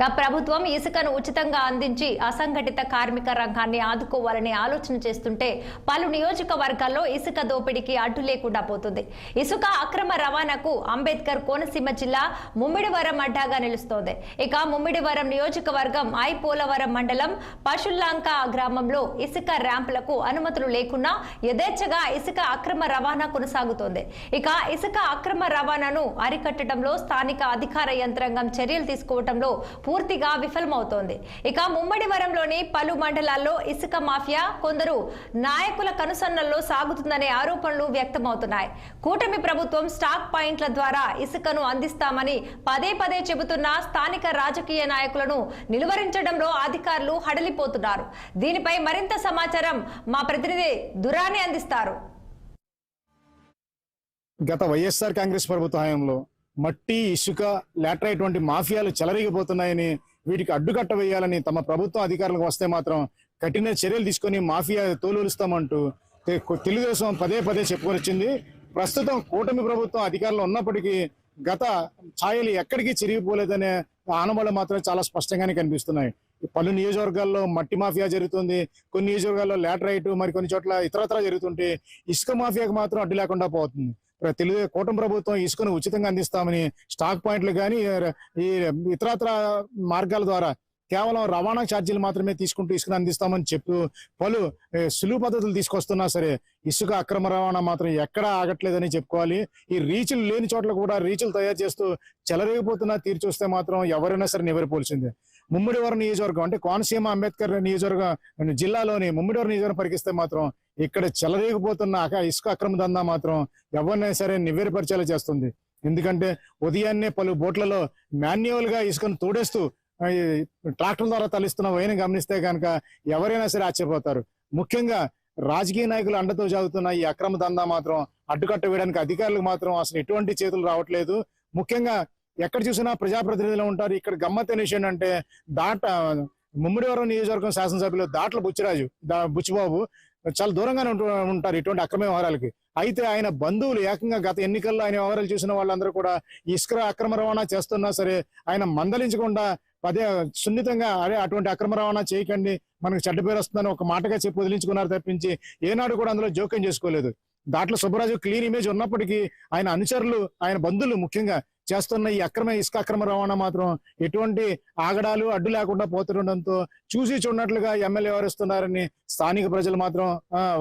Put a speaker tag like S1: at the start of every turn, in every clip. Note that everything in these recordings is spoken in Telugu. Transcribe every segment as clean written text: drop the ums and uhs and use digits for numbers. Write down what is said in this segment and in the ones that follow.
S1: ప్రభుత్వం ఇసుకను ఉచితంగా అందించి అసంఘటిత కార్మిక రంగాన్ని ఆదుకోవాలని ఆలోచన చేస్తుంటే పలు నియోజకవర్గాల్లో ఇసుక దోపిడీకి అడ్డు లేకుండా పోతుంది. ఇసుక అక్రమ రవాణాకు అంబేద్కర్ కోనసీమ జిల్లా ముమ్మిడివరం అడ్డాగా నిలుస్తోంది. ఇక ముమ్మిడివరం నియోజకవర్గం పోలవరం మండలం పశుల్లంక గ్రామంలో ఇసుక ర్యాంపులకు అనుమతులు లేకున్నా యథేచ్ఛగా ఇసుక అక్రమ రవాణా కొనసాగుతోంది. ఇక ఇసుక అక్రమ రవాణాను అరికట్టడంలో స్థానిక అధికార యంత్రాంగం చర్యలు తీసుకోవడంలో పూర్తిగా విఫలమవుతోంది. ఇక ముమ్మడివరంలోని పలు మండలాల్లో ఇసుక మాఫియా కొందరు నాయకుల కనుసన్నల్లో సాగుతుందనే ఆరోపణలు వ్యక్తమవుతున్నాయి. కూటమి ప్రభుత్వం స్టాక్ పాయింట్ల ద్వారా ఇసుకను అందిస్తామని పదే పదే చెబుతున్న స్థానిక రాజకీయ నాయకులను నిలువరించడంలో అధికారులు హడలిపోతున్నారు. దీనిపై మరింత సమాచారం మా ప్రతినిధి దురాని అందిస్తారు.
S2: గత వైఎస్ఆర్ కాంగ్రెస్ ప్రభుత్వ హయాంలో మట్టి ఇసుక లాటరైట్ వంటి మాఫియాలు చెలరిగిపోతున్నాయని వీటికి అడ్డుకట్ట వేయాలని తమ ప్రభుత్వం అధికారులకు వస్తే మాత్రం కఠిన చర్యలు తీసుకొని మాఫియా తోలుస్తామంటూ తెలుగుదేశం పదే పదే చెప్పుకొని వచ్చింది. ప్రస్తుతం కూటమి ప్రభుత్వం అధికారంలో ఉన్నప్పటికీ గత ఛాయలు ఎక్కడికి చిరిగిపోలేదనే ఆనవాళ్లు మాత్రం చాలా స్పష్టంగానే కనిపిస్తున్నాయి. పలు నియోజకవర్గాల్లో మట్టి మాఫియా జరుగుతుంది, కొన్ని నియోజకవర్గాల్లో లాటరైట్, మరి కొన్ని చోట్ల ఇతరత్రా జరుగుతుంటే ఇసుక మాఫియాకు మాత్రం అడ్డు లేకుండా పోతుంది. కూటమి ప్రభుత్వం ఇసుకను ఉచితంగా అందిస్తామని స్టాక్ పాయింట్లు కానీ ఈ ఇతరత్ర మార్గాల ద్వారా కేవలం రవాణా ఛార్జీలు మాత్రమే తీసుకుంటూ ఇసుకను అందిస్తామని చెప్పు పలు సులువు పద్ధతులు తీసుకొస్తున్నా సరే ఇసుక అక్రమ రవాణా మాత్రం ఎక్కడా ఆగట్లేదని చెప్పుకోవాలి. ఈ రీచులు లేని చోట్ల కూడా రీచులు తయారు చేస్తూ చెలరేగిపోతున్నా తీరు చూస్తే మాత్రం ఎవరైనా సరే నివరిపోల్సిందే. ముమ్మిడివరం నియోజకవర్గం అంటే కోనసీమ అంబేద్కర్ నియోజకవర్గం జిల్లాలోని ముమ్మిడివరం నియోజకవర్గం పరికిస్తే మాత్రం ఇక్కడ చెలరేగిపోతున్న ఇసుక అక్రమ దందా మాత్రం ఎవరినైనా సరే నివేరపరిచేలా చేస్తుంది. ఎందుకంటే ఉదయాన్నే పలు బోట్లలో మాన్యువల్ గా ఇసుకను తోడేస్తూ ట్రాక్టర్ ద్వారా తలిస్తున్న వైన గమనిస్తే కనుక ఎవరైనా సరే ఆశ్చర్యపోతారు. ముఖ్యంగా రాజకీయ నాయకులు అండతో సాగుతున్న ఈ అక్రమ దందా మాత్రం అడ్డుకట్ట వేయడానికి అధికారులకు మాత్రం అసలు ఎటువంటి చేతులు రావట్లేదు. ముఖ్యంగా ఎక్కడ చూసినా ప్రజాప్రతినిధులు ఉంటారు. ఇక్కడ గమ్మత్తైన విషయం అంటే ముమ్మిడివరం నియోజకవర్గం శాసనసభ్యులు దాట్ల బుచ్చిబాబు చాలా దూరంగానే ఉంటారు ఇటువంటి అక్రమ వ్యవహారాలకి. అయితే ఆయన బంధువులు ఏకంగా గత ఎన్నికల్లో ఆయన వ్యవహారాలు చూసిన వాళ్ళందరూ కూడా ఇసుక అక్రమ రవాణా చేస్తున్నా సరే ఆయన మందలించకుండా పదే సున్నితంగా అటువంటి అక్రమ రవాణా చేయకండి, మనకు చెడ్డ పేరు వస్తుందని ఒక మాటగా చెప్పి వదిలించుకున్నారు తప్పించి ఏనాడు కూడా అందులో జోక్యం చేసుకోలేదు. దాంట్లో సుబ్బరాజు క్లీన్ ఇమేజ్ ఉన్నప్పటికీ ఆయన అనుచరులు, ఆయన బంధువులు ముఖ్యంగా చేస్తున్న ఈ ఇసుక అక్రమ రవాణా మాత్రం ఎటువంటి ఆగడాలు అడ్డు లేకుండా పోతుండడంతో చూసి చూడనట్లుగా ఎమ్మెల్యే వ్యవహరిస్తున్నారని స్థానిక ప్రజలు మాత్రం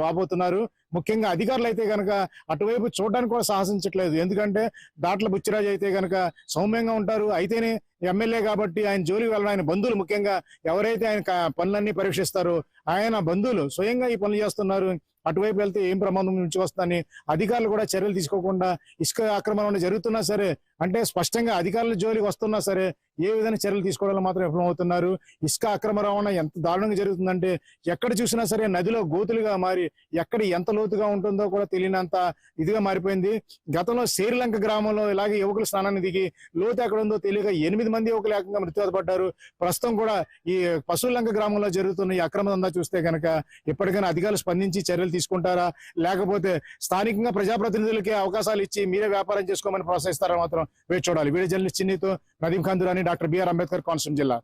S2: వాపోతున్నారు. ముఖ్యంగా అధికారులు అయితే కనుక అటువైపు చూడడానికి కూడా సాహసించట్లేదు. ఎందుకంటే దాట్ల బుచ్చిరాజు అయితే కనుక సౌమ్యంగా ఉంటారు. అయితేనే ఎమ్మెల్యే కాబట్టి ఆయన జోలికి వెళ్ళడం ఆయన బంధువులు ముఖ్యంగా ఎవరైతే ఆయన పనులన్నీ పరీక్షిస్తారో ఆయన బంధువులు స్వయంగా ఈ పనులు చేస్తున్నారు. అటువైపు వెళ్తే ఏం ప్రమాదం నుంచి వస్తుందని అధికారులు కూడా చర్యలు తీసుకోకుండా ఇసుక అక్రమణ జరుగుతున్నా సరే అంటే స్పష్టంగా అధికారుల జోలికి వస్తున్నా సరే ఏ విధంగా చర్యలు తీసుకోవడంలో మాత్రం విఫలమవుతున్నారు. ఇసుక అక్రమ రవాణా ఎంత దారుణంగా జరుగుతుందంటే ఎక్కడ చూసినా సరే నదిలో గోతులుగా మారి ఎక్కడ ఎంత లోతుగా ఉంటుందో కూడా తెలియనంత ఇదిగా మారిపోయింది. గతంలో శ్రీలంక గ్రామంలో ఇలాగే యువకులు స్నానాన్ని దిగి లోతు ఎక్కడ ఉందో తెలియక 8 మంది యువకులు ఏకంగా మృత్యుపడ్డారు. ప్రస్తుతం కూడా ఈ పశువులంక గ్రామంలో జరుగుతున్న ఈ అక్రమ దందా చూస్తే కనుక ఇప్పటికైనా అధికారులు స్పందించి చర్యలు తీసుకుంటారా, లేకపోతే స్థానికంగా ప్రజాప్రతినిధులకి అవకాశాలు ఇచ్చి మీరే వ్యాపారం చేసుకోమని ప్రోత్సహిస్తారా మాత్రం వేచి చూడాలి. వీడియో జర్నలిస్ట్ చిన్నీతో నదీం ఖాన్ దురాని, డాక్టర్ బిఆర్ అంబేద్కర్, కోనసీమ జిల్లా.